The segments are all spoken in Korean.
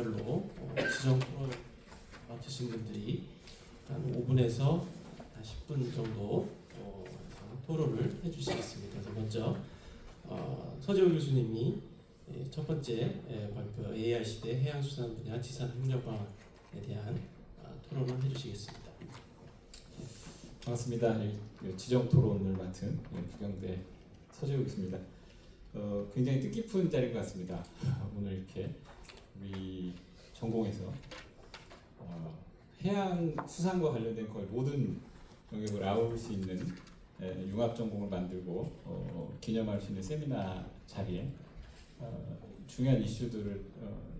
로 지정 토론 맡으신 분들이 한 5분에서 10분 정도 토론을 해주시겠습니다. 그래서 먼저 서재호 교수님이 첫 번째 발표 AI 시대 해양수산 분야 지산 협력 방안에 대한 토론을 해주시겠습니다. 반갑습니다. 지정 토론을 맡은 부경대 서재호 교수입니다. 굉장히 뜻깊은 자리인 것 같습니다. 오늘 이렇게 우리 전공에서 해양 수산과 관련된 거의 모든 영역을 아울 수 있는 융합 전공을 만들고 기념할 수 있는 세미나 자리에 중요한 이슈들을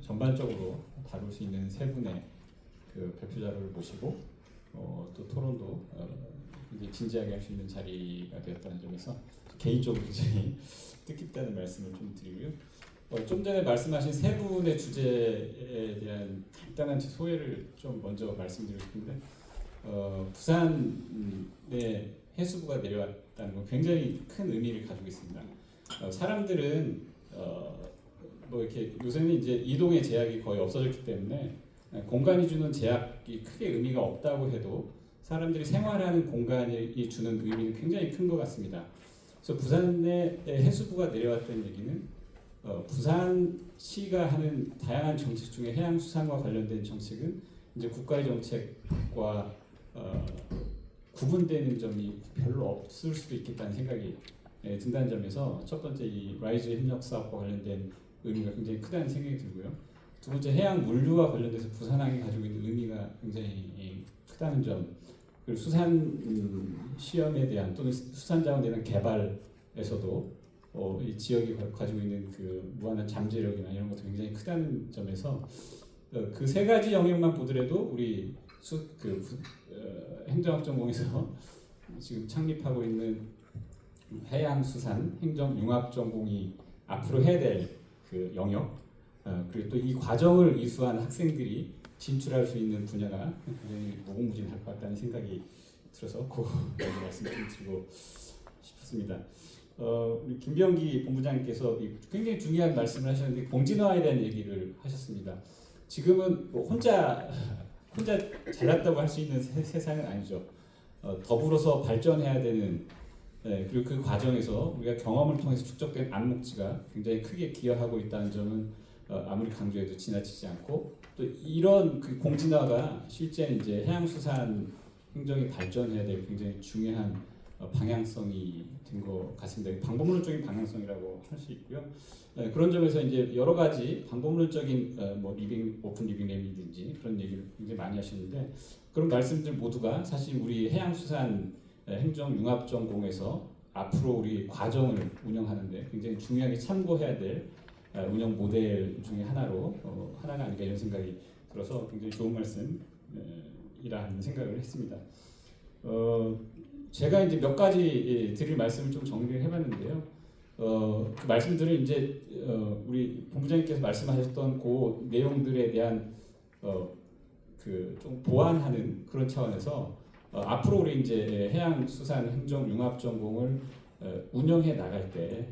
전반적으로 다룰 수 있는 세 분의 그 발표자를 모시고 또 토론도 굉장히 진지하게 할 수 있는 자리가 되었다는 점에서 개인적으로 굉장히 뜻깊다는 말씀을 좀 드리고요. 좀 전에 말씀하신 세 분의 주제에 대한 간단한 소회를 좀 먼저 말씀드리고 싶은데 부산에 해수부가 내려왔다는 건 굉장히 큰 의미를 가지고 있습니다. 사람들은 뭐 이렇게 요새는 이제 이동의 제약이 거의 없어졌기 때문에 공간이 주는 제약이 크게 의미가 없다고 해도 사람들이 생활하는 공간이 주는 의미는 굉장히 큰 것 같습니다. 그래서 부산에 해수부가 내려왔다는 얘기는 부산시가 하는 다양한 정책 중에 해양수산과 관련된 정책은 이제 국가의 정책과 구분되는 점이 별로 없을 수도 있겠다는 생각이 든다는 점에서 첫 번째 이 라이즈 협력 사업과 관련된 의미가 굉장히 크다는 생각이 들고요. 두 번째 해양 물류와 관련돼서 부산항이 가지고 있는 의미가 굉장히 크다는 점, 그리고 수산 시험에 대한 또는 수산자원에 대한 개발에서도 이 지역이 가지고 있는 그 무한한 잠재력이나 이런 것도 굉장히 크다는 점에서 그 세 가지 영역만 보더라도 우리 행정학 전공에서 지금 창립하고 있는 해양수산 행정융합 전공이 앞으로 해야 될 그 영역, 그리고 또 이 과정을 이수한 학생들이 진출할 수 있는 분야가 굉장히 무궁무진할 것 같다는 생각이 들어서 그 말씀을 드리고 싶습니다. 우리 김병기 본부장님께서 굉장히 중요한 말씀을 하셨는데 공진화에 대한 얘기를 하셨습니다. 지금은 뭐 혼자 잘났다고 할 수 있는 세상은 아니죠. 더불어서 발전해야 되는, 그리고 그 과정에서 우리가 경험을 통해서 축적된 안목지가 굉장히 크게 기여하고 있다는 점은 아무리 강조해도 지나치지 않고, 또 이런 그 공진화가 실제는 이제 해양수산 행정이 발전해야 될 굉장히 중요한 방향성이 된 것 같습니다. 방법론적인 방향성이라고 할 수 있고요. 그런 점에서 이제 여러 가지 방법론적인 뭐 오픈 리빙램이든지 그런 얘기를 굉장히 많이 하셨는데, 그런 말씀들 모두가 사실 우리 해양수산 행정융합전공에서 앞으로 우리 과정을 운영하는데 굉장히 중요하게 참고해야 될 운영 모델 중에 하나가 아닌가 이런 생각이 들어서 굉장히 좋은 말씀이라는 생각을 했습니다. 제가 이제 몇 가지 드릴 말씀을 좀 정리를 해봤는데요. 그 말씀들을 이제 우리 본부장님께서 말씀하셨던 그 내용들에 대한 그 좀 보완하는 그런 차원에서 앞으로 우리 이제 해양수산행정융합전공을 운영해 나갈 때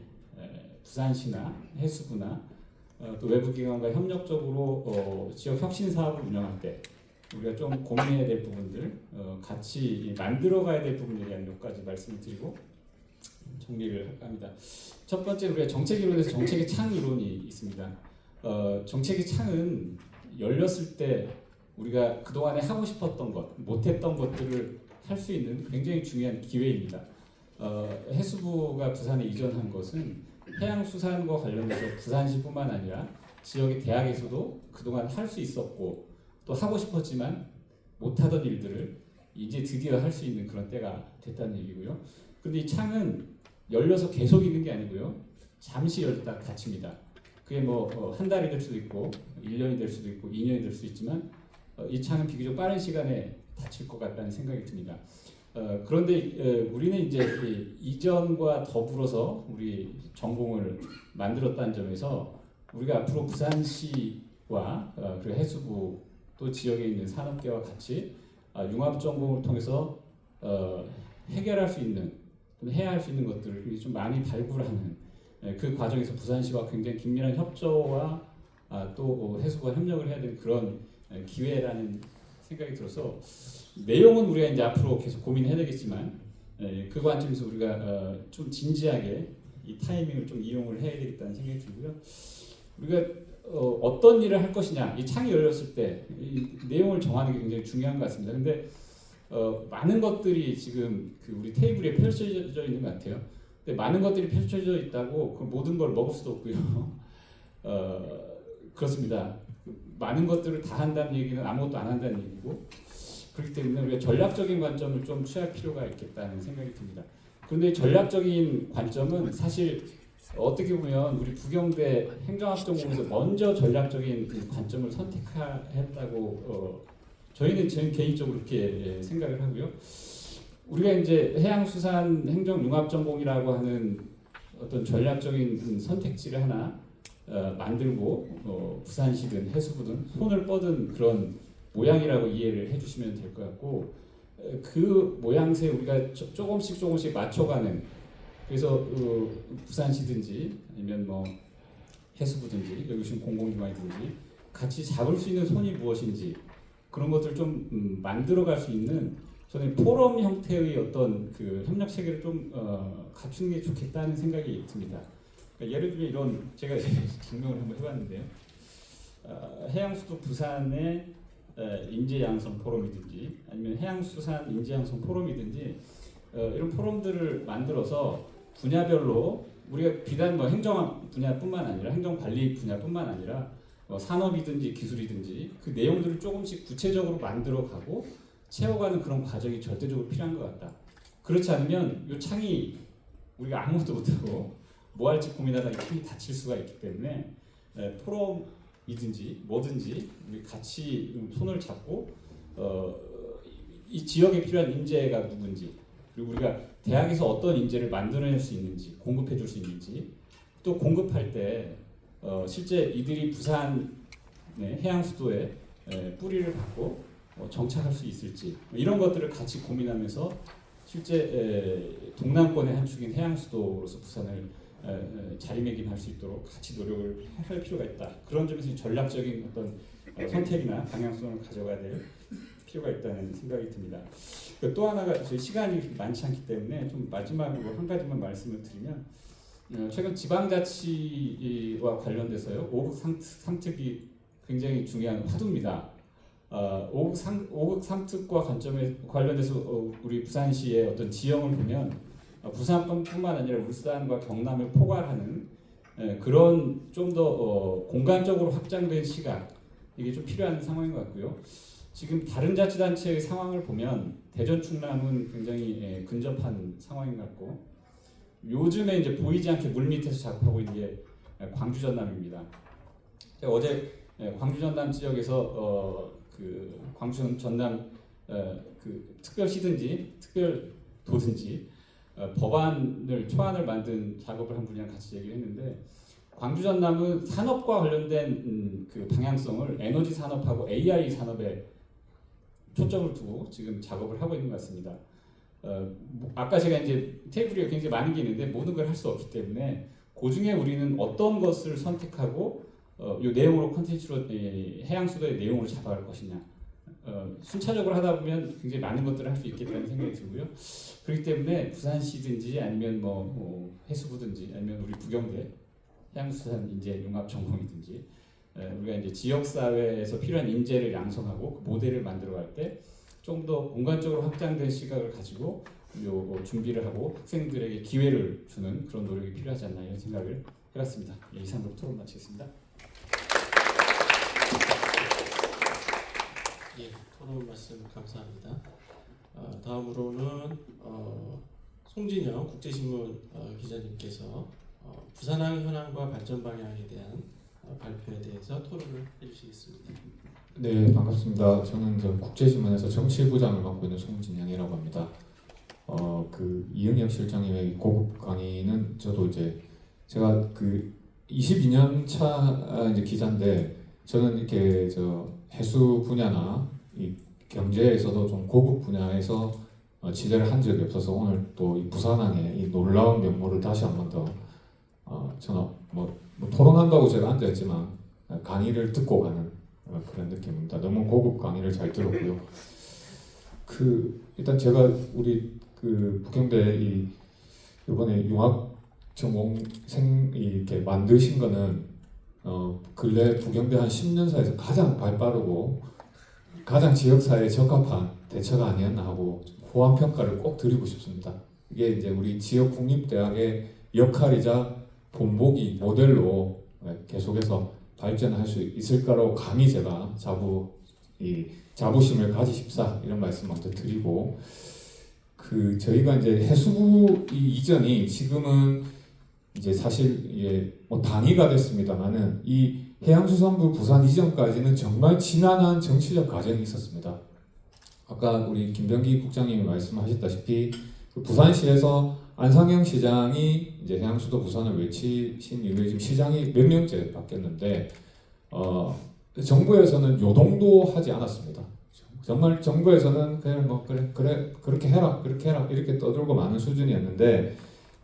부산시나 해수부나 또 외부기관과 협력적으로 지역 혁신 사업을 운영할 때 우리가 좀 고민해야 될 부분들, 같이 만들어가야 될 부분에 대한 몇 가지 말씀을 드리고 정리를 할까 합니다. 첫 번째, 우리가 정책 이론에서 정책의 창 이론이 있습니다. 정책의 창은 열렸을 때 우리가 그동안에 하고 싶었던 것, 못했던 것들을 할 수 있는 굉장히 중요한 기회입니다. 해수부가 부산에 이전한 것은 해양수산과 관련해서 부산시뿐만 아니라 지역의 대학에서도 그동안 할 수 있었고 또 하고 싶었지만 못하던 일들을 이제 드디어 할 수 있는 그런 때가 됐다는 얘기고요. 그런데 이 창은 열려서 계속 있는 게 아니고요. 잠시 열다 닫힙니다. 그게 뭐 한 달이 될 수도 있고 1년이 될 수도 있고 2년이 될 수도 있지만 이 창은 비교적 빠른 시간에 닫힐 것 같다는 생각이 듭니다. 그런데 우리는 이제 이전과 더불어서 우리 전공을 만들었다는 점에서 우리가 앞으로 부산시와 그리고 해수부 또 지역에 있는 산업계와 같이 융합 전공을 통해서 해결할 수 있는, 해야 할 수 있는 것들을 좀 많이 발굴하는 그 과정에서 부산시와 굉장히 긴밀한 협조와 또 해수부와 협력을 해야 되는 그런 기회라는 생각이 들어서 내용은 우리가 이제 앞으로 계속 고민해야 되겠지만 그 관점에서 우리가 좀 진지하게 이 타이밍을 좀 이용을 해야 되겠다는 생각이 들고요. 우리가 어떤 일을 할 것이냐, 이 창이 열렸을 때 이 내용을 정하는 게 굉장히 중요한 것 같습니다. 근데 많은 것들이 지금 그 우리 테이블에 펼쳐져 있는 것 같아요. 근데 많은 것들이 펼쳐져 있다고 그 모든 걸 먹을 수도 없고요. 그렇습니다. 많은 것들을 다 한다는 얘기는 아무것도 안 한다는 얘기고, 그렇기 때문에 우리가 전략적인 관점을 좀 취할 필요가 있겠다는 생각이 듭니다. 그런데 전략적인 관점은 사실 어떻게 보면 우리 부경대 행정학전공에서 먼저 전략적인 관점을 선택했다고 저희는 개인적으로 그렇게 생각을 하고요. 우리가 이제 해양수산 행정융합전공이라고 하는 어떤 전략적인 선택지를 하나 만들고 부산시든 해수부든 손을 뻗은 그런 모양이라고 이해를 해주시면 될 것 같고, 그 모양새에 우리가 조금씩 맞춰가는, 그래서 부산시든지 아니면 뭐 해수부든지 여기 지금 공공기관이든지 같이 잡을 수 있는 손이 무엇인지 그런 것들을 좀 만들어갈 수 있는, 저는 포럼 형태의 어떤 그 협력 체계를 좀 갖추는 게 좋겠다는 생각이 듭니다. 그러니까 예를 들면 이런, 제가 증명을 한번 해봤는데요. 해양수도 부산의 인재양성 포럼이든지 아니면 해양수산 인재양성 포럼이든지 이런 포럼들을 만들어서 분야별로 우리가 비단 뭐 행정 분야뿐만 아니라 행정관리 분야뿐만 아니라 산업이든지 기술이든지 그 내용들을 조금씩 구체적으로 만들어가고 채워가는 그런 과정이 절대적으로 필요한 것 같다. 그렇지 않으면 이 창이 우리가 아무것도 못하고 뭐 할지 고민하다가 이 창이 닫힐 수가 있기 때문에 포럼이든지 뭐든지 우리 같이 손을 잡고 이 지역에 필요한 인재가 누군지, 그리고 우리가 대학에서 어떤 인재를 만들어낼 수 있는지, 공급해 줄 수 있는지, 또 공급할 때 실제 이들이 부산 해양수도에 뿌리를 받고 정착할 수 있을지, 이런 것들을 같이 고민하면서 실제 동남권의 한 축인 해양수도로서 부산을 자리매김할 수 있도록 같이 노력을 할 필요가 있다. 그런 점에서 전략적인 어떤 선택이나 방향성을 가져가야 될 필요가 있다는 생각이 듭니다. 또 하나가 시간이 많지 않기 때문에 좀 마지막으로 한 가지만 말씀을 드리면, 최근 지방자치와 관련돼서요 5급 상특이 굉장히 중요한 화두입니다. 5급 상특과 관련돼서 우리 부산시의 어떤 지형을 보면 부산뿐만 아니라 울산과 경남을 포괄하는 그런 좀 더 공간적으로 확장된 시각, 이게 좀 필요한 상황인 것 같고요. 지금 다른 자치단체의 상황을 보면 대전 충남은 굉장히 근접한 상황인 것 같고, 요즘에 이제 보이지 않게 물밑에서 작업하고 있는 게 광주 전남입니다. 제가 어제 광주 전남 지역에서 그 광주 전남 그 특별시든지 특별도든지 초안을 만든 작업을 한 분이랑 같이 얘기를 했는데, 광주 전남은 산업과 관련된 그 방향성을 에너지 산업하고 AI 산업에 초점을 두고 지금 작업을 하고 있는 것 같습니다. 아까 제가 이제 테이블에 굉장히 많은 게 있는데 모든 걸 할 수 없기 때문에 그 중에 우리는 어떤 것을 선택하고 이 내용으로 컨텐츠로 해양수도의 내용으로 잡아갈 것이냐, 순차적으로 하다 보면 굉장히 많은 것들을 할 수 있겠다는 생각이 들고요. 그렇기 때문에 부산시든지 아니면 뭐 해수부든지 아니면 우리 부경대 해양수산 인재 융합 전공이든지 우리가 이제 지역 사회에서 필요한 인재를 양성하고 그 모델을 만들어갈 때 좀 더 공간적으로 확장된 시각을 가지고 준비를 하고 학생들에게 기회를 주는 그런 노력이 필요하지 않나, 이런 생각을 해봤습니다. 이상으로 토론 마치겠습니다. 예, 토론 말씀 감사합니다. 다음으로는 송진영 국제신문 기자님께서 부산항 현황과 발전 방향에 대한 발표에 대해서 토론을 해주시겠습니다. 네, 반갑습니다. 저는 국제신문에서 정치부장을 맡고 있는 송진영이라고 합니다. 그 이응혁 실장님의 고급 강의는 저도 이제 제가 그 22년 차 이제 기자인데, 저는 이렇게 해수 분야나 이 경제에서도 좀 고급 분야에서 취재를 한 적이 없어서 오늘 또 이 부산항의 이 놀라운 면모를 다시 한 번 더 저는 뭐 토론한다고 제가 앉아있지만 강의를 듣고 가는 그런 느낌입니다. 너무 고급 강의를 잘 들었고요. 일단 제가 우리 북경대 이번에 융합 전공생 이렇게 만드신 거는 근래 북경대 한 10년 사이에서 가장 발빠르고 가장 지역사회에 적합한 대처가 아니었나 하고 호환 평가를 꼭 드리고 싶습니다. 이게 이제 우리 지역 국립대학의 역할이자 본보기 모델로 계속해서 발전할 수 있을까라고 감히 제가 자부심을 가지십사 이런 말씀 먼저 드리고 저희가 이제 해수부 이전이 지금은 이제 사실 이게 뭐 단위가 됐습니다만은 이 해양수산부 부산 이전까지는 정말 지난한 정치적 과정이 있었습니다. 아까 우리 김병기 국장님이 말씀하셨다시피 부산시에서 안상영 시장이 이제 해양수도 부산을 외치신 이후에 지금 시장이 몇 년째 바뀌었는데 정부에서는 요동도 하지 않았습니다. 정말 정부에서는 그래 그렇게 해라 이렇게 떠들고 마는 수준이었는데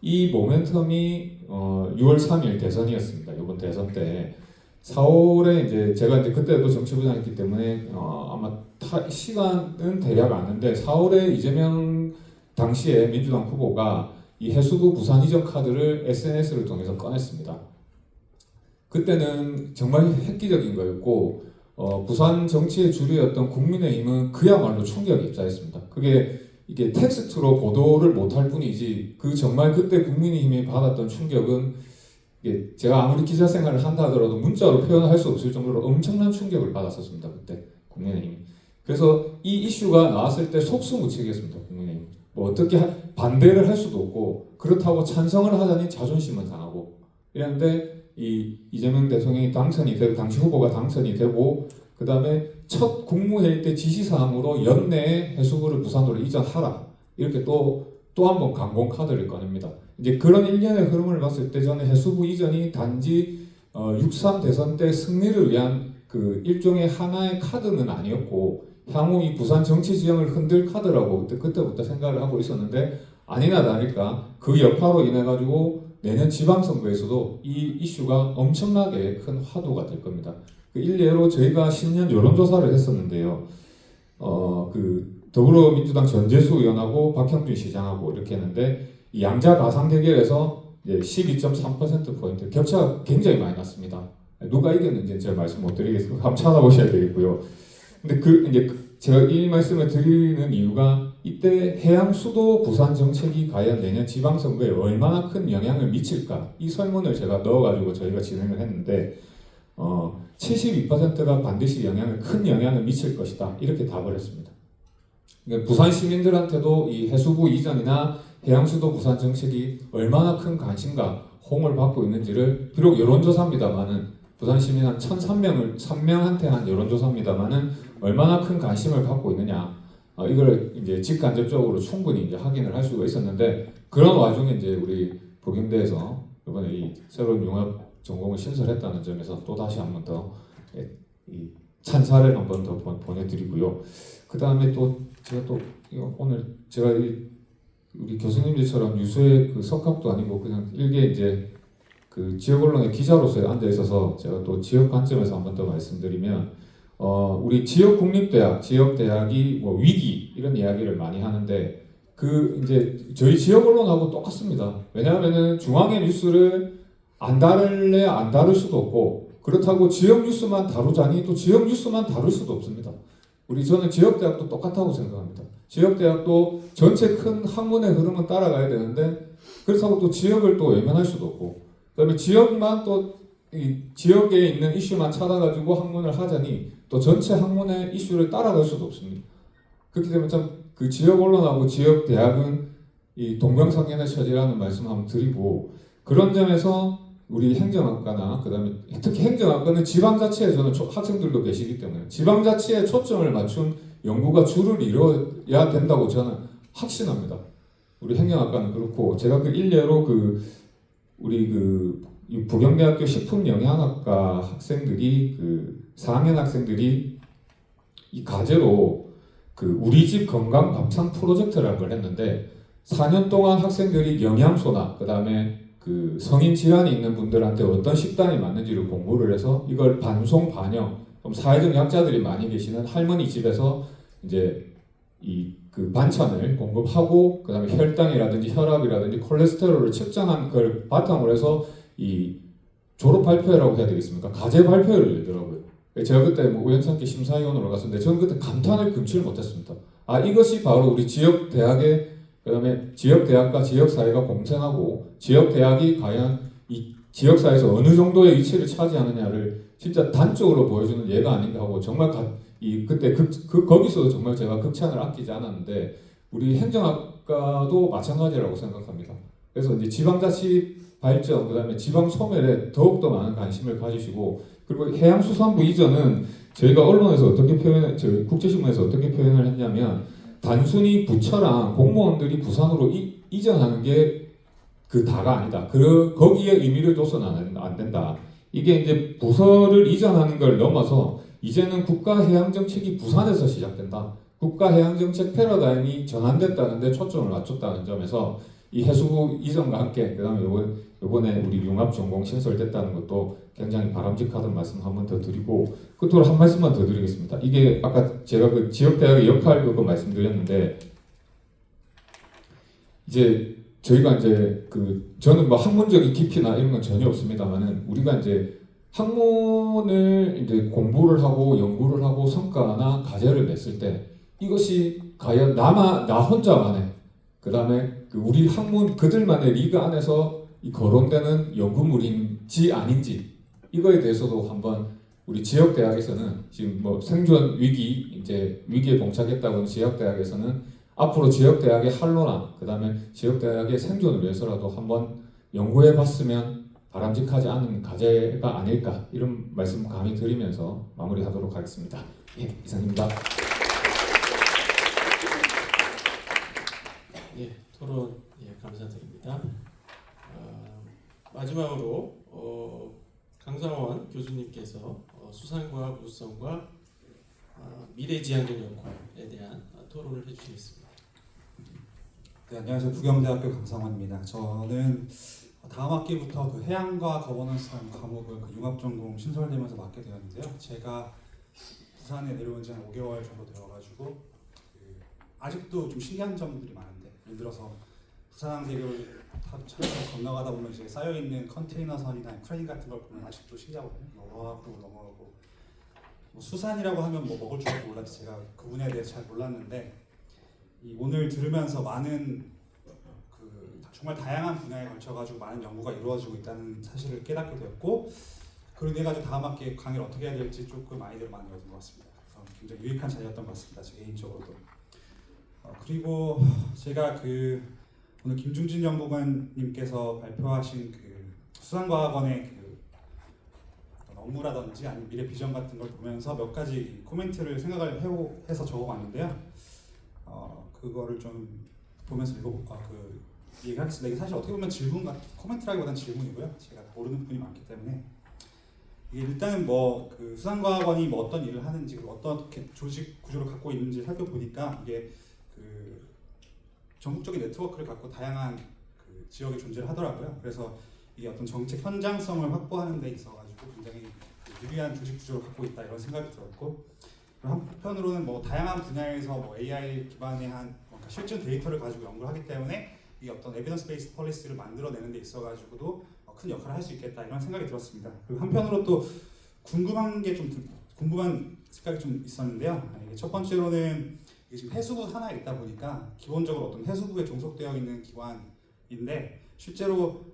이 모멘텀이 6월 3일 대선이었습니다. 이번 대선 때 4월에 이제 제가 이제 그때도 정치부장이었기 때문에 아마 시간은 대략 아는데 4월에 이재명 당시에 민주당 후보가 이 해수부 부산 이전 카드를 SNS를 통해서 꺼냈습니다. 그때는 정말 획기적인 거였고 부산 정치의 주류였던 국민의힘은 그야말로 충격에 입사했습니다. 이게 텍스트로 보도를 못할 뿐이지 정말 그때 국민의힘이 받았던 충격은 이게 제가 아무리 기자 생활을 한다 하더라도 문자로 표현할 수 없을 정도로 엄청난 충격을 받았었습니다. 그때 국민의힘이. 그래서 이 이슈가 나왔을 때 속수무책이었습니다. 국민의힘. 뭐 어떻게 반대를 할 수도 없고 그렇다고 찬성을 하자니 자존심은 상하고 이랬는데 이재명 대통령이 당선이 되고 당시 후보가 당선이 되고 그 다음에 첫 국무회의 때 지시사항으로 연내에 해수부를 부산으로 이전하라 이렇게 또 한 번 강공 카드를 꺼냅니다. 이제 그런 일련의 흐름을 봤을 때 저는 해수부 이전이 단지 6.3 대선 때 승리를 위한 일종의 하나의 카드는 아니었고 향후 이 부산 정치 지형을 흔들 카드라고 그때부터 생각을 하고 있었는데 아니나 다를까 그 여파로 인해 가지고 내년 지방선거에서도 이 이슈가 엄청나게 큰 화두가 될 겁니다. 일례로 저희가 신년 여론조사를 했었는데요. 더불어민주당 전재수 의원하고 박형준 시장하고 이렇게 했는데 이 양자 가상 대결에서 12.3%포인트 격차가 굉장히 많이 났습니다. 누가 이겼는지 제가 말씀 못 드리겠습니다. 한번 찾아보셔야 되겠고요. 근데 이제 제가 이 말씀을 드리는 이유가 이때 해양 수도 부산 정책이 과연 내년 지방선거에 얼마나 큰 영향을 미칠까 이 설문을 제가 넣어가지고 저희가 진행을 했는데 72%가 반드시 큰 영향을 미칠 것이다 이렇게 답을 했습니다. 그러니까 부산 시민들한테도 이 해수부 이전이나 해양수도 부산 정책이 얼마나 큰 관심과 호응을 받고 있는지를 비록 여론조사입니다만은 부산 시민 한 1,300명한테 한 여론조사입니다만은 얼마나 큰 관심을 갖고 있느냐 이걸 이제 직간접적으로 충분히 이제 확인을 할 수가 있었는데 그런 와중에 이제 우리 북경대에서 이번에 이 새로운 융합 전공을 신설했다는 점에서 또 다시 한 번 더 찬사를 한 번 더 보내드리고요. 그 다음에 또 제가 오늘 제가 우리 교수님들처럼 유수의 석학도 아니고 그냥 일개 이제 지역 언론의 기자로서 앉아 있어서 제가 또 지역 관점에서 한 번 더 말씀드리면 우리 지역 국립대학, 지역 대학이 뭐 위기 이런 이야기를 많이 하는데 이제 저희 지역 언론하고 똑같습니다. 왜냐하면은 중앙의 뉴스를 안 다룰래 안 다룰 수도 없고 그렇다고 지역 뉴스만 다루자니 또 지역 뉴스만 다룰 수도 없습니다. 저는 지역대학도 똑같다고 생각합니다. 지역대학도 전체 큰 학문의 흐름은 따라가야 되는데 그렇다고 또 지역을 또 외면할 수도 없고 그다음에 지역만 또 이 지역에 있는 이슈만 찾아가지고 학문을 하자니 또 전체 학문의 이슈를 따라갈 수도 없습니다. 그렇기 때문에 참 지역 언론하고 지역 대학은 이 동병상련의 처지라는 말씀 한번 드리고 그런 점에서 우리 행정학과나 그다음에 특히 행정학과는 지방자치에 저는 학생들도 계시기 때문에 지방자치에 초점을 맞춘 연구가 줄을 이뤄야 된다고 저는 확신합니다. 우리 행정학과는 그렇고 제가 일례로 우리 이 부경대학교 식품영양학과 학생들이 4학년 학생들이 이 과제로 우리 집 건강 밥상 프로젝트라는 걸 했는데 4년 동안 학생들이 영양소나 그 다음에 그 성인 질환이 있는 분들한테 어떤 식단이 맞는지를 공부를 해서 이걸 반송 반영, 좀 사회적 약자들이 많이 계시는 할머니 집에서 이제 이 그 반찬을 공급하고 그다음에 혈당이라든지 혈압이라든지 콜레스테롤을 측정한 걸 바탕으로 해서 이 졸업 발표회라고 해야 되겠습니까? 과제 발표회를 내더라고요. 제가 그때 뭐 우연찮게 심사위원으로 갔었는데 저는 그때 감탄을 금치를 못했습니다. 아, 이것이 바로 우리 지역 대학의 그다음에 지역 대학과 지역 사회가 공생하고 지역 대학이 과연 이 지역 사회에서 어느 정도의 위치를 차지하느냐를 진짜 단적으로 보여주는 예가 아닌가 하고 정말 그때 거기서 정말 제가 극찬을 아끼지 않았는데 우리 행정학과도 마찬가지라고 생각합니다. 그래서 이제 지방자치 발전 그다음에 지방 소멸에 더욱더 많은 관심을 가지시고 그리고 해양수산부 이전은 저희가 언론에서 저희 국제신문에서 어떻게 표현을 했냐면 단순히 부처랑 공무원들이 부산으로 이전하는 게 그 다가 아니다. 거기에 의미를 둬서는 안 된다. 이게 이제 부서를 이전하는 걸 넘어서 이제는 국가해양정책이 부산에서 시작된다. 국가해양정책 패러다임이 전환됐다는데 초점을 맞췄다는 점에서 이 해수부 이전과 함께 그다음에 요번에 우리 융합전공 신설됐다는 것도 굉장히 바람직하다는 말씀 한 번 더 드리고 끝으로 한 말씀만 더 드리겠습니다. 이게 아까 제가 그 지역대학의 역할 그거 말씀드렸는데 이제 저희가 이제 저는 뭐 학문적인 깊이나 이런 건 전혀 없습니다만은 우리가 이제 학문을 이제 공부를 하고 연구를 하고 성과나 과제를 냈을 때 이것이 과연 나 혼자만의 그다음에 우리 학문 그들만의 리그 안에서 거론되는 연구물인지 아닌지 이거에 대해서도 한번 우리 지역 대학에서는 지금 뭐 생존 위기에 봉착했다고 하는 지역 대학에서는 앞으로 지역 대학의 활로나 그다음에 지역 대학의 생존을 위해서라도 한번 연구해 봤으면 바람직하지 않은 과제가 아닐까 이런 말씀 감히 드리면서 마무리하도록 하겠습니다. 예, 이상입니다. 예, 토론 감사드립니다. 마지막으로 강상원 교수님께서 수산과학 우수성과 미래지향적 역할에 대한 토론을 해주시겠습니다. 네, 안녕하세요. 부경대학교 강상원입니다. 저는 다음 학기부터 그 해양과 거버넌스라는 과목을 융합전공 신설되면서 맡게 되었는데요. 제가 부산에 내려온 지 한 5개월 정도 되어가지고 아직도 좀 신기한 점들이 많은데 예를 들어서 부산항대교를 차에서 건너가다 보면 이제 쌓여있는 컨테이너선이나 크레인 같은 걸 보면 아직도 신기하거든요. 앞으로 넘어가고 뭐 수산이라고 하면 뭐 먹을 줄도 몰랐지 제가 그 분야에 대해서 잘 몰랐는데 오늘 들으면서 많은 정말 다양한 분야에 걸쳐가지고 많은 연구가 이루어지고 있다는 사실을 깨닫게 되었고 그로 인해 가지고 다음 학기에 강의를 어떻게 해야 될지 조금 아이디어를 많이 얻은 것 같습니다. 그래서 굉장히 유익한 자리였던 것 같습니다. 제 개인적으로도. 그리고 제가 오늘 김중진 연구관님께서 발표하신 수산과학원의 업무라든지 아니면 미래 비전 같은 걸 보면서 몇 가지 코멘트를 생각을 해서 적어봤는데요. 그거를 좀 보면서 얘기하겠습니다. 이게 사실 어떻게 보면 코멘트라기보다는 질문이고요. 제가 모르는 부분이 많기 때문에 이게 일단은 수산과학원이 어떤 일을 하는지 어떻게 조직 구조를 갖고 있는지 살펴보니까 이게 전국적인 네트워크를 갖고 다양한 지역에 존재를 하더라고요. 그래서 이게 어떤 정책 현장성을 확보하는 데 있어가지고 굉장히 유리한 조직 구조를 갖고 있다 이런 생각이 들었고 한편으로는 다양한 분야에서 AI 기반의 실증 데이터를 가지고 연구를 하기 때문에 이 어떤 에비던스 베이스 폴리시를 만들어내는 데 있어가지고도 큰 역할을 할 수 있겠다 이런 생각이 들었습니다. 그리고 한편으로 또 궁금한 생각이 좀 있었는데요. 첫 번째로는 지금 해수부 산하에 있다 보니까 기본적으로 어떤 해수부에 종속되어 있는 기관인데 실제로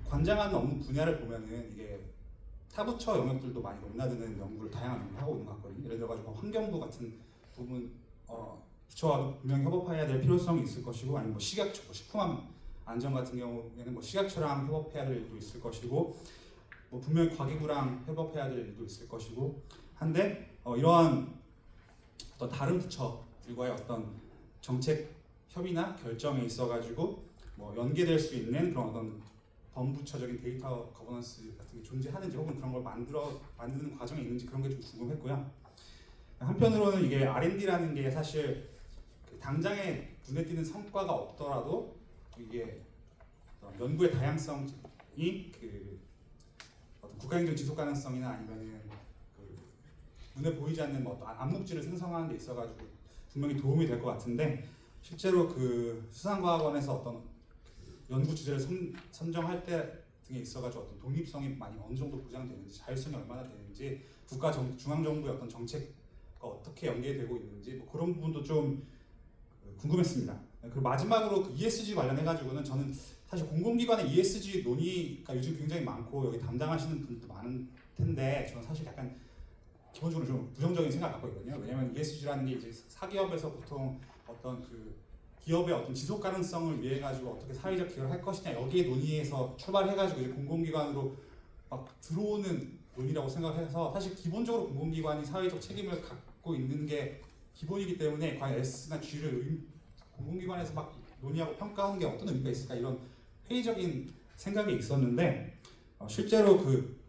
관장하는 업무 분야를 보면은 이게 타부처 영역들도 많이 넘나드는 연구를 다양한 연구를 하고 있는 것 같거든요. 예를 들어가지고 환경부 같은 부분 부처와 분명히 협업해야 될 필요성이 있을 것이고 아니면 식약처, 식품 안전 같은 경우에는 식약처랑 협업해야 될 일도 있을 것이고 분명히 과기부랑 협업해야 될 일도 있을 것이고 한데 이러한 어떤 다른 부처들과의 어떤 정책 협의나 결정에 있어가지고 연계될 수 있는 그런 어떤 범부처적인 데이터 거버넌스 같은 게 존재하는지 혹은 그런 걸 만드는 과정에 있는지 그런 게 좀 궁금했고요. 한편으로는 이게 R&D라는 게 사실 당장에 눈에 띄는 성과가 없더라도 이게 어떤 연구의 다양성이 그 어떤 국가행정 지속 가능성이나 아니면은 그 눈에 보이지 않는 뭐 어떤 암묵지를 생성하는 데 있어가지고 분명히 도움이 될 것 같은데 실제로 그 수산과학원에서 어떤 그 연구 주제를 선정할 때 등에 있어가지고 어떤 독립성이 많이 어느 정도 보장되는지 자율성이 얼마나 되는지 중앙 정부의 어떤 정책과 어떻게 연계되고 있는지 뭐 그런 부분도 좀 궁금했습니다. 그리고 마지막으로 그 ESG 관련해가지고는 저는 사실 공공기관의 ESG 논의가 요즘 굉장히 많고 여기 담당하시는 분들도 많은 텐데 저는 사실 약간 기본적으로 좀 부정적인 생각을 갖고 있거든요. 왜냐하면 ESG라는 게 이제 사기업에서 보통 어떤 그 기업의 어떤 지속 가능성을 위해 가지고 어떻게 사회적 기여를 할 것이냐 여기에 논의에서 출발해가지고 이제 공공기관으로 막 들어오는 논의라고 생각해서 사실 기본적으로 공공기관이 사회적 책임을 갖고 있는 게 기본이기 때문에 과연 S나 G를 공공기관에서 막 논의하고 평가하는 게 어떤 의미가 있을까 이런 회의적인 생각이 있었는데 실제로 그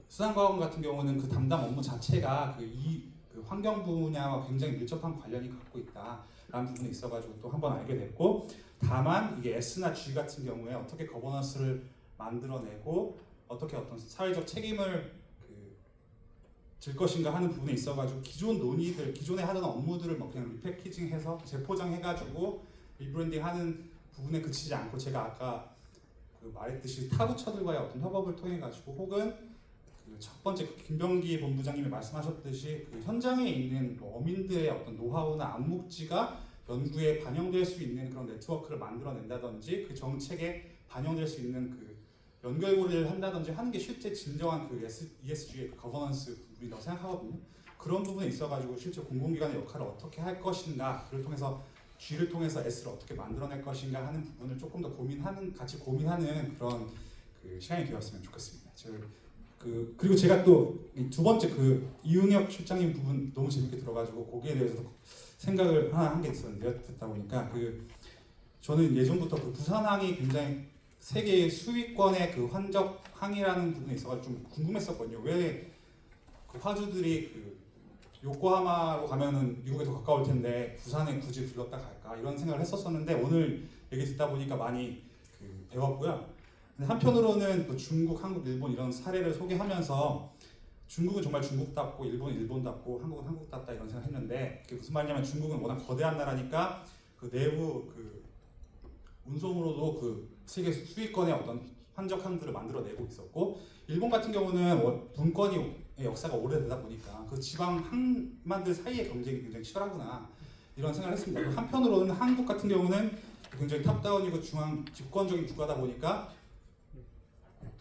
수산과학원 같은 경우는 그 담당 업무 자체가 그 환경 분야와 굉장히 밀접한 관련이 갖고 있다라는 부분이 있어가지고 또 한번 알게 됐고 다만 이게 S나 G 같은 경우에 어떻게 거버넌스를 만들어내고 어떻게 어떤 사회적 책임을 질 것인가 하는 부분에 있어가지고 기존 논의들, 기존에 하던 업무들을 뭐 그냥 리패키징해서 재포장해가지고 리브랜딩하는 부분에 그치지 않고 제가 아까 그 말했듯이 타부처들과의 어떤 협업을 통해 가지고 혹은 그 첫 번째 김병기 본부장님이 말씀하셨듯이 그 현장에 있는 뭐 어민들의 어떤 노하우나 암묵지가 연구에 반영될 수 있는 그런 네트워크를 만들어낸다든지 그 정책에 반영될 수 있는 그 연결고리를 한다든지 하는 게 실제 진정한 그 ESG의 그 거버넌스 부분이라고 생각하거든요. 그런 부분에 있어가지고 실제 공공기관의 역할을 어떻게 할 것인가, 그를 통해서 G를 통해서 S를 어떻게 만들어낼 것인가 하는 부분을 조금 더 같이 고민하는 그런 그 시간이 되었으면 좋겠습니다. 그리고 제가 또 두 번째 그 이응혁 실장님 부분 너무 재밌게 들어가지고 거기에 대해서 생각을 하나 한 게 있었는데요. 듣다 보니까 저는 예전부터 그 부산항이 굉장히 세계 수위권의 그 환적 항이라는 부분에 있어서 좀 궁금했었거든요. 왜 그 화주들이 그 요코하마로 가면은 미국에 더 가까울 텐데 부산에 굳이 들렀다 갈까 이런 생각을 했었었는데 오늘 얘기 듣다 보니까 많이 그 배웠고요. 근데 한편으로는 그 중국, 한국, 일본 이런 사례를 소개하면서 중국은 정말 중국답고 일본은 일본답고 한국은 한국답다 이런 생각했는데 그게 무슨 말이냐면 중국은 워낙 거대한 나라니까 그 내부 그 운송으로도 그 세계 수위권의 어떤 환적항들을 만들어내고 있었고 일본 같은 경우는 분권의 역사가 오래되다 보니까 그 지방 항만들 사이의 경쟁이 굉장히 치열하구나 이런 생각을 했습니다. 한편으로는 한국 같은 경우는 굉장히 탑다운이고 중앙 집권적인 국가다 보니까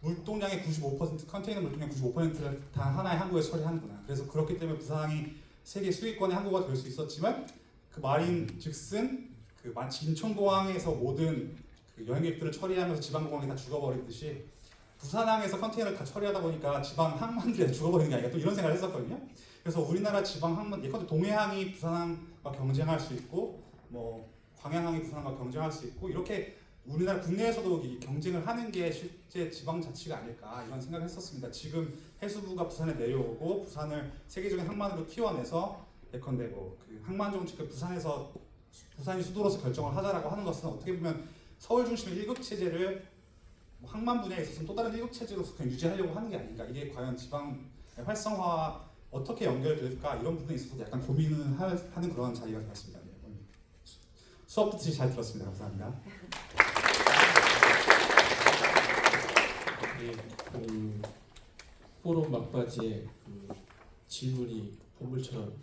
물동량의 95% 컨테이너 물동량 95%를 단 하나의 항구에서 처리하는구나. 그래서 그렇기 때문에 부산항이 세계 수위권의 항구가 될 수 있었지만 그 말인 즉슨 그 마치 인천공항에서 모든 그 여행객들을 처리하면서 지방공항이 다 죽어버리듯이 부산항에서 컨테이너를 다 처리하다 보니까 지방 항만들이 다 죽어버리는 게 아니라 또 이런 생각을 했었거든요. 그래서 우리나라 지방 항만, 예컨대 동해항이 부산항과 경쟁할 수 있고 뭐 광양항이 부산항과 경쟁할 수 있고 이렇게 우리나라 국내에서도 이 경쟁을 하는 게 실제 지방자치가 아닐까 이런 생각을 했었습니다. 지금 해수부가 부산에 내려오고 부산을 세계적인 항만으로 키워내서 예컨대 그 항만 정책을 부산이 수도로서 결정을 하자라고 하는 것은 어떻게 보면 서울 중심의 1급 체제를 항만 분야에 있어서는 또 다른 1급 체제로서 그냥 유지하려고 하는 게 아닌가. 이게 과연 지방의 활성화와 어떻게 연결될까 이런 부분에 있어서 약간 고민을 하는 그런 자리가 되었습니다. 네, 수업 듣듯이 잘 들었습니다. 감사합니다. 네, 포럼 막바지에 질문이 보물처럼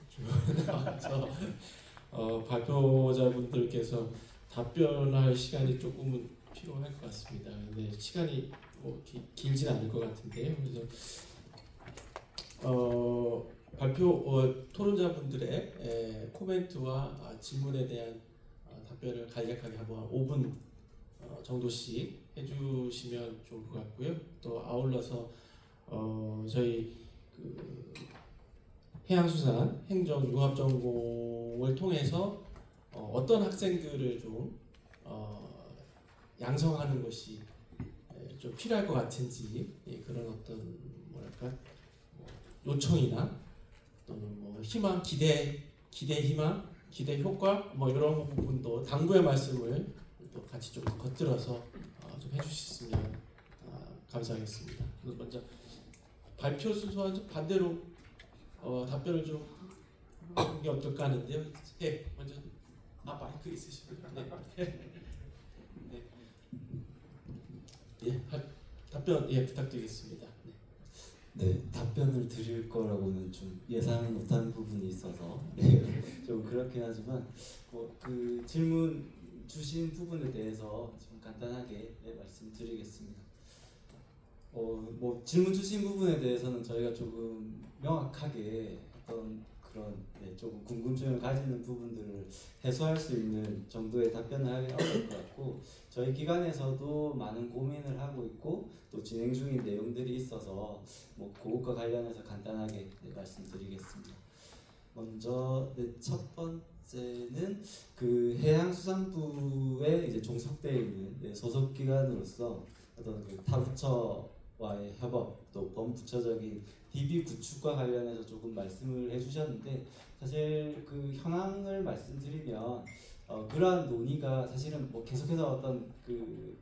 나와서 발표자분들께서 답변할 시간이 조금은 필요할 것 같습니다. 근데 시간이 뭐 길진 않을 것 같은데요. 그래서 토론자분들의 코멘트와 질문에 대한 답변을 간략하게 한번 5분 정도씩 해주시면 좋을 것 같고요. 또 아울러서 저희 그 해양수산 행정융합전공을 통해서 어떤 학생들을 좀 양성하는 것이 좀 필요할 것 같은지 그런 어떤 뭐랄까 요청이나 또는 뭐 희망, 기대 희망, 기대 효과 뭐 이런 부분도 당부의 말씀을 또 같이 좀 겉들어서 좀 해주셨으면 감사하겠습니다. 먼저 발표 순서와 좀 반대로 답변을 좀 하는 게 어떨까 하는데요. 예, 먼저 마이크 있으시고요. 네. 네. 예, 답변 부탁드리겠습니다. 네. 네, 답변을 드릴 거라고는 좀 예상 못한 부분이 있어서 네, 좀 그렇긴 하지만 그 질문 주신 부분에 대해서 좀 간단하게 말씀드리겠습니다. 질문 주신 부분에 대해서는 저희가 조금 명확하게 어떤 그런 조금 궁금증을 가지는 부분들을 해소할 수 있는 정도의 답변을 하기 어려울 것 같고, 저희 기관에서도 많은 고민을 하고 있고 또 진행 중인 내용들이 있어서 그것과 관련해서 간단하게 말씀드리겠습니다. 먼저 첫 번째는 그 해양수산부에 이제 종속되어 있는 소속 기관으로서 어떤 그 타부처와의 협업, 또 범부처적인 DB 구축과 관련해서 조금 말씀을 해주셨는데, 사실 그 현황을 말씀드리면 그러한 논의가 사실은 계속해서 어떤 그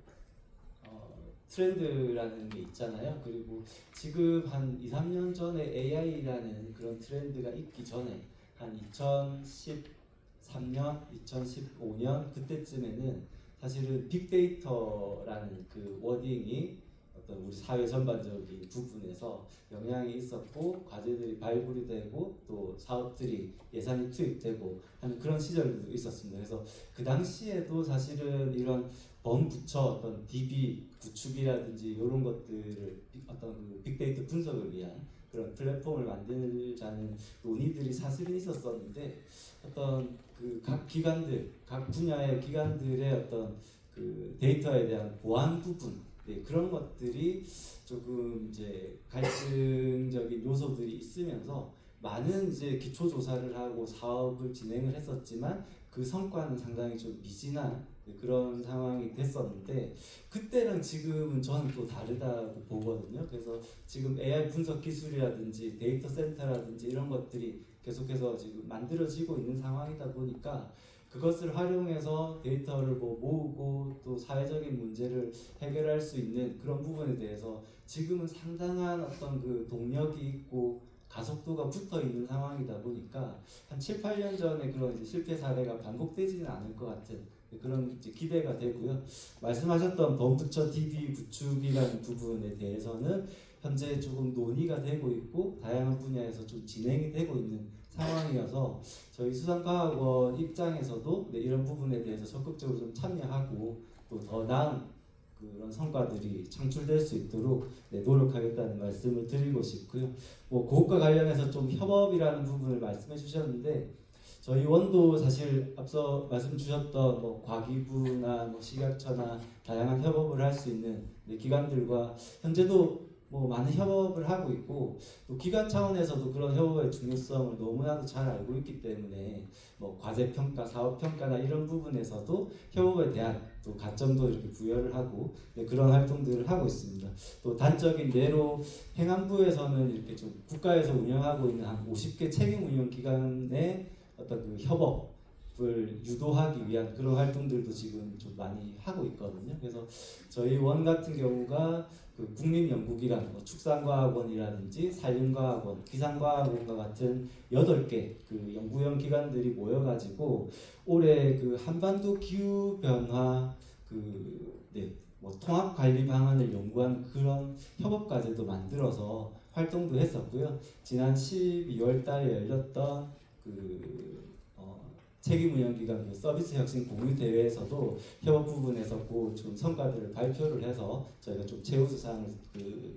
트렌드라는 게 있잖아요. 그리고 지금 한 2, 3년 전에 AI라는 그런 트렌드가 있기 전에 한 2013년, 2015년 그때쯤에는 사실은 빅데이터라는 그 워딩이 어떤 우리 사회 전반적인 부분에서 영향이 있었고, 과제들이 발굴이 되고 또 사업들이 예산이 투입되고 하는 그런 시절도 있었습니다. 그래서 그 당시에도 사실은 이런 범부처 어떤 DB 구축이라든지 이런 것들을 어떤 그 빅데이터 분석을 위한 그런 플랫폼을 만들자는 논의들이 사실은 있었었는데, 어떤 그 각 기관들, 각 분야의 기관들의 어떤 그 데이터에 대한 보안 부분, 그런 것들이 조금 이제 갈등적인 요소들이 있으면서 많은 이제 기초 조사를 하고 사업을 진행을 했었지만 그 성과는 상당히 좀 미진한 그런 상황이 됐었는데, 그때랑 지금은 저는 또 다르다고 보거든요. 그래서 지금 AI 분석 기술이라든지 데이터 센터라든지 이런 것들이 계속해서 지금 만들어지고 있는 상황이다 보니까 그것을 활용해서 데이터를 모으고 또 사회적인 문제를 해결할 수 있는 그런 부분에 대해서 지금은 상당한 어떤 그 동력이 있고 가속도가 붙어 있는 상황이다 보니까 한 7, 8년 전에 그런 이제 실패 사례가 반복되지는 않을 것 같은 그런 이제 기대가 되고요. 말씀하셨던 범부처 DB 구축이라는 부분에 대해서는 현재 조금 논의가 되고 있고 다양한 분야에서 좀 진행이 되고 있는 상황이어서 저희 수산과학원 입장에서도 이런 부분에 대해서 적극적으로 좀 참여하고 또 더 나은 그런 성과들이 창출될 수 있도록 노력하겠다는 말씀을 드리고 싶고요. 그것과 관련해서 좀 협업이라는 부분을 말씀해 주셨는데, 저희 원도 사실 앞서 말씀 주셨던 과기부나 식약처나 다양한 협업을 할 수 있는 기관들과 현재도 많은 협업을 하고 있고, 또 기관 차원에서도 그런 협업의 중요성을 너무나도 잘 알고 있기 때문에 과제 평가, 사업 평가나 이런 부분에서도 협업에 대한 또 가점도 이렇게 부여를 하고 그런 활동들을 하고 있습니다. 또 단적인 예로 행안부에서는 이렇게 좀 국가에서 운영하고 있는 한 50개 책임 운영 기관의 어떤 그 협업을 유도하기 위한 그런 활동들도 지금 좀 많이 하고 있거든요. 그래서 저희 원 같은 경우가 그 국립연구기관, 축산과학원이라든지 산림과학원, 기상과학원과 같은 8개 그 연구용 기관들이 모여가지고 올해 그 한반도 기후 변화 통합 관리 방안을 연구한 그런 협업 과제도 만들어서 활동도 했었고요. 지난 12월 달에 열렸던 책임운영기관 서비스 혁신 공유 대회에서도 협업 부분에서 좀 성과들을 발표를 해서 저희가 좀 최우수상을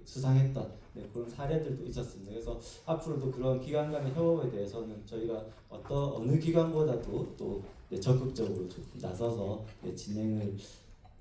수상했던 그런 사례들도 있었습니다. 그래서 앞으로도 그런 기관 간의 협업에 대해서는 저희가 어느 기관보다도 또 적극적으로 좀 나서서 진행을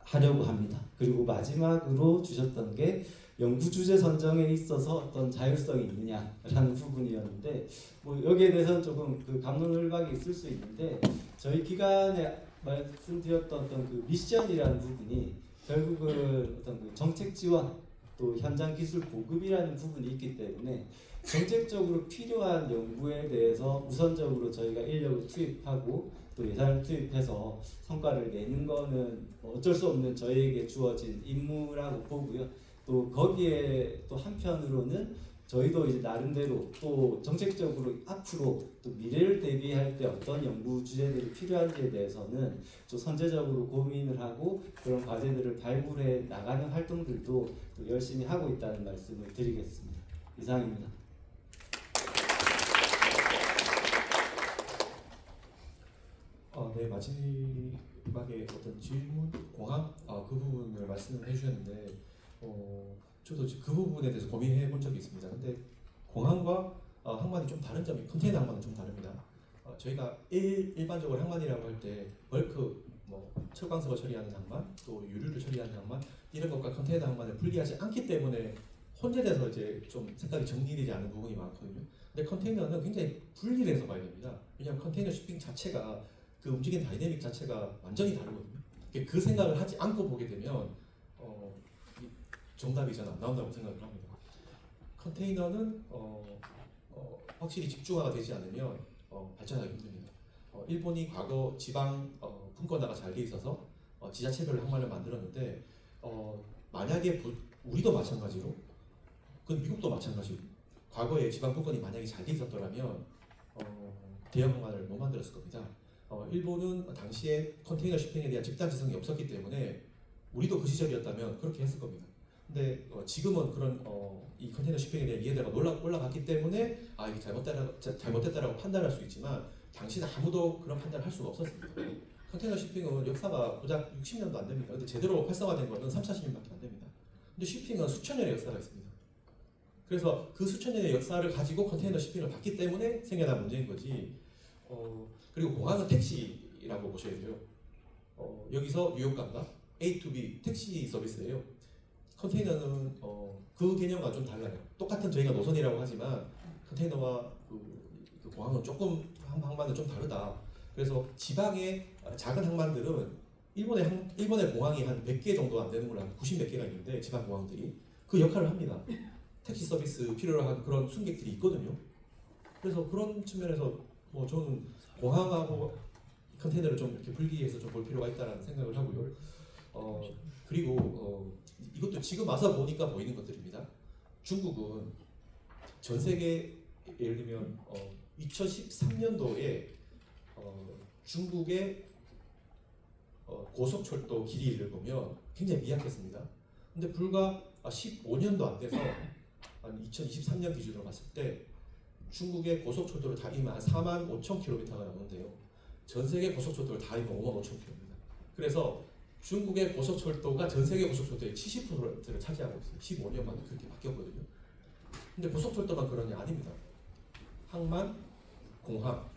하려고 합니다. 그리고 마지막으로 주셨던 게 연구 주제 선정에 있어서 어떤 자율성이 있느냐라는 부분이었는데, 여기에 대해서는 조금 그 갑론을박이 있을 수 있는데, 저희 기관에 말씀드렸던 어떤 그 미션이라는 부분이 결국은 어떤 그 정책 지원 또 현장 기술 보급이라는 부분이 있기 때문에 정책적으로 필요한 연구에 대해서 우선적으로 저희가 인력을 투입하고 또 예산을 투입해서 성과를 내는 거는 어쩔 수 없는 저희에게 주어진 임무라고 보고요. 또 거기에 또 한편으로는 저희도 이제 나름대로 또 정책적으로 앞으로 또 미래를 대비할 때 어떤 연구 주제들이 필요한지에 대해서는 좀 선제적으로 고민을 하고 그런 과제들을 발굴해 나가는 활동들도 또 열심히 하고 있다는 말씀을 드리겠습니다. 이상입니다. 네, 마지막에 어떤 질문, 공항 그 부분을 말씀해 주셨는데 저도 그 부분에 대해서 고민해 본 적이 있습니다. 근데 공항과 항만이 좀 다른 점이 컨테이너 항만은 좀 다릅니다. 저희가 일반적으로 항만이라고 할 때 벌크 뭐 철광석을 처리하는 항만, 또 유류를 처리하는 항만 이런 것과 컨테이너 항만을 분리하지 않기 때문에 혼재돼서 이제 좀 생각이 정리되지 않은 부분이 많거든요. 근데 컨테이너는 굉장히 분리를 해서 봐야 됩니다. 왜냐하면 컨테이너 쉬핑 자체가 그 움직이는 다이내믹 자체가 완전히 다르거든요. 그 생각을 하지 않고 보게 되면 정답이 잘 안 나온다고 생각을 합니다. 컨테이너는 확실히 집중화가 되지 않으면 발전하기 힘듭니다. 일본이 과거 지방 분권화가 잘 돼 있어서 지자체별로 항만을 만들었는데 만약에 우리도 마찬가지로 그 미국도 마찬가지로 과거에 지방 분권이 만약에 잘 돼 있었더라면 대형 항만을 못 만들었을 겁니다. 일본은 당시에 컨테이너 쇼핑에 대한 집단 지성이 없었기 때문에 우리도 그 시절이었다면 그렇게 했을 겁니다. 근데 지금은 그런 이 컨테이너 쇼핑에 대한 이해도가 올라갔기 때문에 이게 잘못됐다라고 판단할 수 있지만 당시는 아무도 그런 판단을 할 수가 없었습니다. 컨테이너 쇼핑은 역사가 고작 60년도 안 됩니다. 근데 제대로 활성화된 거는 30-40년밖에 안 됩니다. 근데 쇼핑은 수천 년의 역사가 있습니다. 그래서 그 수천 년의 역사를 가지고 컨테이너 쇼핑을 봤기 때문에 생겨난 문제인 거지. 그리고 공항은 택시라고 보셔야 돼요. 여기서 뉴욕 간다. A to B 택시 서비스예요. 컨테이너는 그 개념과 좀 달라요. 똑같은 저희가 노선이라고 하지만 컨테이너와 그 공항은 조금 항만은 좀 다르다. 그래서 지방의 작은 항만들은 일본의 공항이 한 100개 정도 안 되는 걸로 한 90몇 개가 있는데 지방 공항들이 그 역할을 합니다. 택시 서비스 필요로 한 그런 승객들이 있거든요. 그래서 그런 측면에서 뭐 저는 공항하고 컨테이너를 좀 이렇게 분리해서 좀 볼 필요가 있다라는 생각을 하고요. 그리고 이것도 지금 와서 보니까 보이는 것들입니다. 중국은 전 세계 예를 들면 2013년도에 중국의 고속철도 길이를 보면 굉장히 미약했습니다. 근데 불과 15년도 안 돼서 한 2023년 기준으로 봤을 때 중국의 고속철도를 다 이면 한 45,000km가 나오는데요. 전 세계 고속철도를 다 이면 55,000km입니다. 그래서 중국의 고속철도가 전 세계 고속철도의 70%를 차지하고 있어요. 15년 만에 그렇게 바뀌었거든요. 근데 고속철도만 그러냐? 아닙니다. 항만, 공항,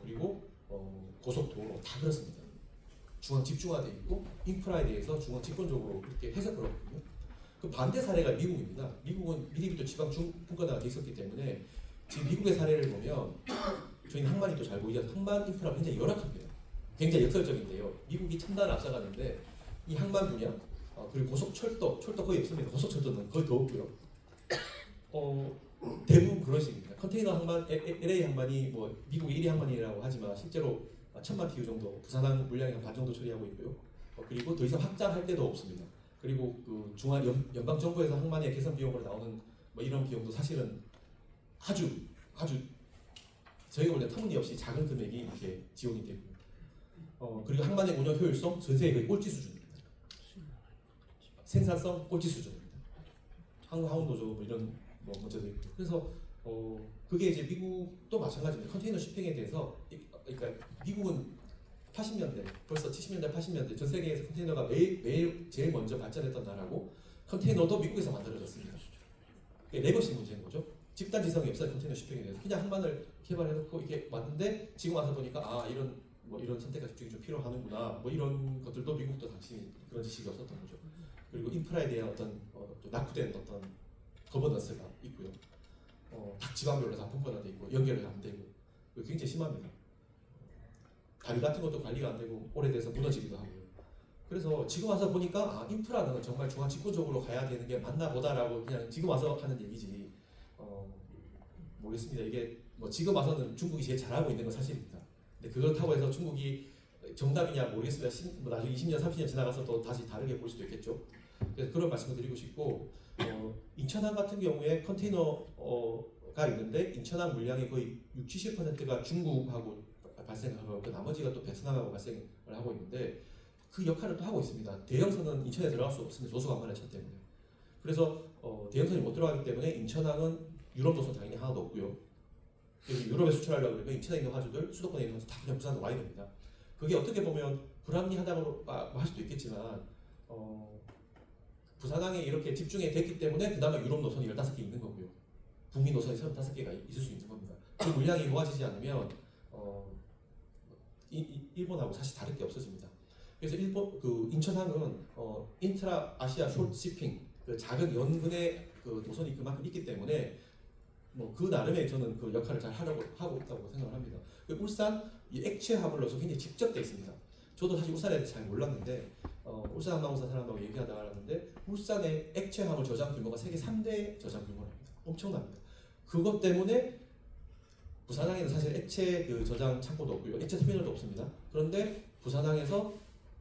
그리고 고속도로 다 그렇습니다. 중앙 집중화되어 있고 인프라에 대해서 중앙 집권적으로 그렇게 해석을 하거든요. 그 반대 사례가 미국입니다. 미국은 미리부터 지방 분권화가 돼 있었기 때문에 지금 미국의 사례를 보면 저희는 항만이 또 잘 보이죠. 항만 인프라가 굉장히 열악합니다. 굉장히 역설적인데요. 미국이 첨단을 앞서가는데 이 항만 분야 그리고 고속철도 거의 없습니다. 고속철도는 거의 더 없고요. 대부분 그런 식입니다. 컨테이너 항만, LA 항만이 뭐 미국의 1위 항만이라고 하지만 실제로 1000만 TU 정도 부산항 물량의 한 반 정도 처리하고 있고요. 그리고 더 이상 확장할 데도 없습니다. 그리고 그 중앙 연방 정부에서 항만의 개선 비용으로 나오는 뭐 이런 비용도 사실은 아주 저희가 볼 때 터무니없이 작은 금액이 이렇게 지원이 되고 그리고 항만의 운영 효율성 전 세계 거의 꼴찌 수준입니다. 생산성 꼴찌 수준입니다. 항운 노조 뭐 이런 뭐 문제도 있고 그래서 그게 이제 미국도 마찬가지입니다. 컨테이너 쇼핑에 대해서 그러니까 미국은 80년대 벌써 70년대 80년대 전 세계에서 컨테이너가 매일 제일 먼저 발전했던 나라고 컨테이너도 미국에서 만들어졌습니다. 이게 레거시 문제인 거죠. 집단 지성이 없어요. 컨테이너 쇼핑에 대해서 그냥 항만을 개발해놓고 이렇게 왔는데 지금 와서 보니까 이런 선택과 집중이 좀 필요하는구나 뭐 이런 것들도 미국도 당시 그런 지식이 없었던 거죠. 그리고 인프라에 대한 어떤 좀 낙후된 어떤 거버넌스가 있고요. 각 지방별로 다 분권화돼 있고 연결이 안 되고 굉장히 심합니다. 다리 같은 것도 관리가 안 되고 오래돼서 무너지기도 하고요. 그래서 지금 와서 보니까 인프라는 정말 중앙 집권적으로 가야 되는 게 맞나 보다라고 그냥 지금 와서 하는 얘기지 모르겠습니다. 이게 뭐 지금 와서는 중국이 제일 잘하고 있는 건 사실입니다. 근데 그렇다고 해서 중국이 정답이냐 모르겠습니다. 뭐 나중에 20년, 30년 지나가서 또 다시 다르게 볼 수도 있겠죠. 그래서 그런 말씀을 드리고 싶고 인천항 같은 경우에 컨테이너가 있는데 인천항 물량의 거의 60~70%가 중국하고 발생하고 그 나머지가 또 베트남하고 발생을 하고 있는데 그 역할을 또 하고 있습니다. 대형선은 인천에 들어갈 수 없습니다. 조수간만의 차 때문에. 그래서 대형선이 못 들어가기 때문에 인천항은 유럽 노선 당연히 하나도 없고요. 그래서 유럽에 수출하려고 그러면 인천에 있는 화주들, 수도권에 있는 화주 다 그냥 부산으로 와야 됩니다. 그게 어떻게 보면 불합리하다고 할 수도 있겠지만 부산항에 이렇게 집중이 됐기 때문에 그나마 유럽 노선이 15개 있는 거고요. 북미 노선이 35개가 있을 수 있는 겁니다. 그 물량이 모아지지 않으면 일본하고 사실 다를 게 없어집니다. 그래서 인천항은 인트라 아시아 숏 시핑 그 작은 연근의 그 노선이 그만큼 있기 때문에 뭐 그 나름의 저는 그 역할을 잘 하려고 하고 있다고 생각을 합니다. 울산 이 액체 화물로서 굉장히 직접돼 있습니다. 저도 사실 울산에 대해서 잘 몰랐는데 울산 항공사 사람하고 얘기하다가 알았는데 울산의 액체 화물 저장 규모가 세계 3대 저장 규모랍니다. 엄청납니다. 그것 때문에 부산항에는 사실 액체 그 저장 창고도 없고요, 액체 터미널도 없습니다. 그런데 부산항에서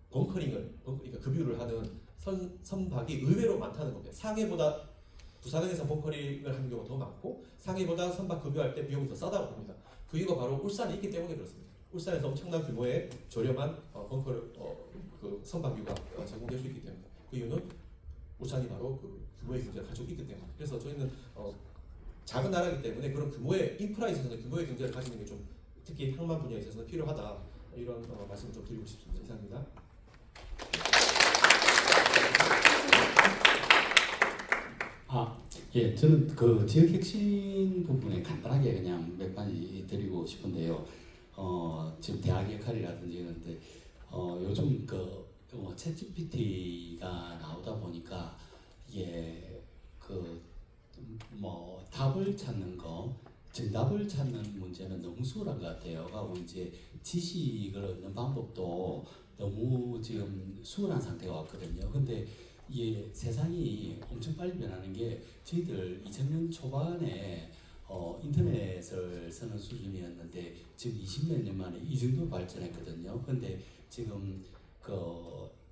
벙커링을 그러니까 급유를 하는 선박이 의외로 많다는 겁니다. 상해보다 부산항에서 벙커링을 하는 경우가 더 많고 상해보다 선박 급유할 때 비용이 더 싸다고 합니다. 그 이유가 바로 울산에 있기 때문에 그렇습니다. 울산에서 엄청난 규모의 저렴한 벙커를 그 선박유가 제공될 수 있기 때문에 그 이유는 울산이 바로 그 규모의 경제를 가지고 있기 때문에. 그래서 저희는 작은 나라이기 때문에 그런 규모의 인프라에 있어서는 규모의 경제를 가지는 게 좀 특히 항만 분야에 있어서는 필요하다, 이런 말씀을 좀 드리고 싶습니다. 이상입니다. 예, 저는 그 지역 혁신 부분에 간단하게 그냥 몇 가지 드리고 싶은데요. 지금 대학 역할이라든지 이런데 요즘 챗GPT가 나오다 보니까 이게 답을 찾는 거, 정답을 찾는 문제는 너무 수월한 것 같아요. 하고 이제 지식을 얻는 방법도 너무 지금 수월한 상태가 왔거든요. 근데 이게 세상이 엄청 빨리 변하는 게 저희들 2000년 초반에 인터넷을 쓰는 수준이었는데 지금 20몇 년 만에 이 정도로 발전했거든요. 근데 지금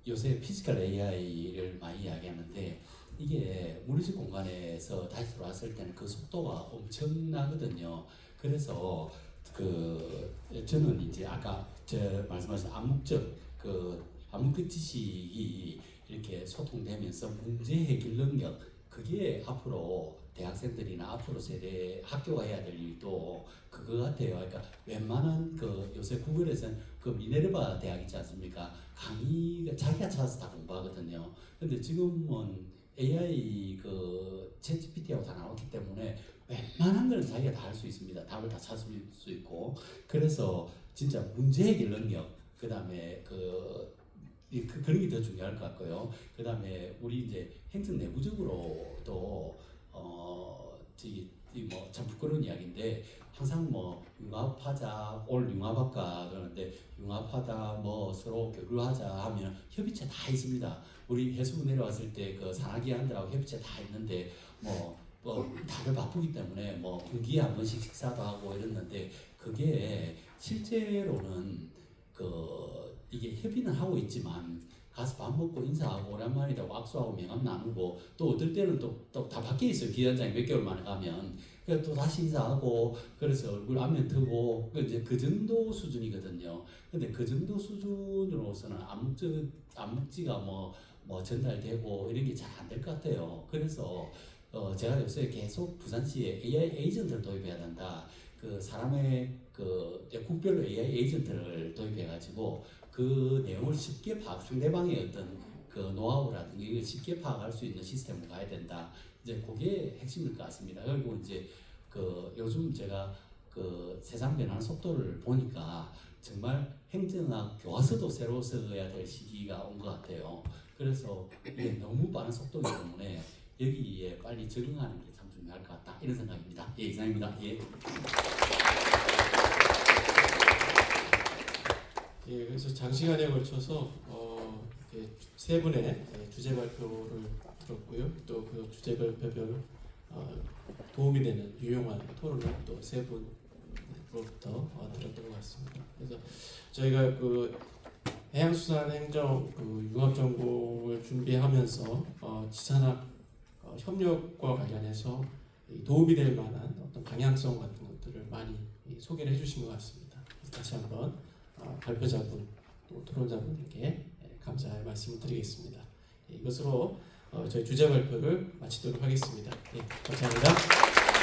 요새 피지컬 AI를 많이 이야기하는데 이게 물리적 공간에서 다시 들어왔을 때는 그 속도가 엄청나거든요. 그래서 저는 이제 아까 말씀하신 암묵적 지식이 이렇게 소통되면서 문제 해결 능력, 그게 앞으로 대학생들이나 앞으로 세대 학교가 해야 될 일도 그거 같아요. 그러니까 웬만한 요새 구글에서는 미네르바 대학 있지 않습니까? 강의가 자기가 찾아서 다 공부하거든요. 근데 지금은 AI 챗GPT하고 다 나왔기 때문에 웬만한 거는 자기가 다 할 수 있습니다. 답을 다 찾을 수 있고. 그래서 진짜 문제 해결 능력, 그다음에 그런 게 더 중요할 것 같고요. 그다음에 우리 이제 행정 내부적으로도 참 부끄러운 이야기인데 항상 융합하자, 오늘 융합할까 그러는데 융합하다, 서로 교류하자 하면 협의체 다 있습니다. 우리 해수부 내려왔을 때 산하기관들하고 협의체 다 있는데 다들 바쁘기 때문에 분기에 한 번씩 식사도 하고 이랬는데 그게 실제로는 이게 협의는 하고 있지만 가서 밥 먹고 인사하고 오랜만이라고 악수하고 명함 나누고 또 어떨 때는 또 다 밖에 있어요. 기관장이 몇 개월 만에 가면 그래서 또 다시 인사하고 그래서 얼굴 안면 트고 이제 그 정도 수준이거든요. 근데 그 정도 수준으로서는 암묵지가 전달되고 이런 게 잘 안 될 것 같아요. 그래서 제가 요새 계속 부산시에 AI 에이전트를 도입해야 된다. 사람의 국별로 AI 에이전트를 도입해가지고 그 내용을 쉽게 상대방의 어떤 노하우라든지 이걸 쉽게 파악할 수 있는 시스템으로 가야 된다. 이제 그게 핵심일 것 같습니다. 그리고 이제 요즘 제가 세상 변하는 속도를 보니까 정말 행정학 교과서도 새로 써야 될 시기가 온 것 같아요. 그래서 이게 너무 빠른 속도이기 때문에 여기에 빨리 적응하는 게 참 중요할 것 같다. 이런 생각입니다. 예, 이상입니다. 예. 예, 그래서 장시간에 걸쳐서 세 분의 주제 발표를 들었고요. 또 그 주제 발표별 도움이 되는 유용한 토론을 또 세 분으로부터 들었던 것 같습니다. 그래서 저희가 그 해양수산행정 그 융합 전공을 준비하면서 지산학 협력과 관련해서 도움이 될 만한 어떤 방향성 같은 것들을 많이 소개를 해주신 것 같습니다. 그래서 다시 한번 발표자분 또 토론자분들께 감사의 말씀을 드리겠습니다. 이것으로 저희 주제 발표를 마치도록 하겠습니다. 감사합니다.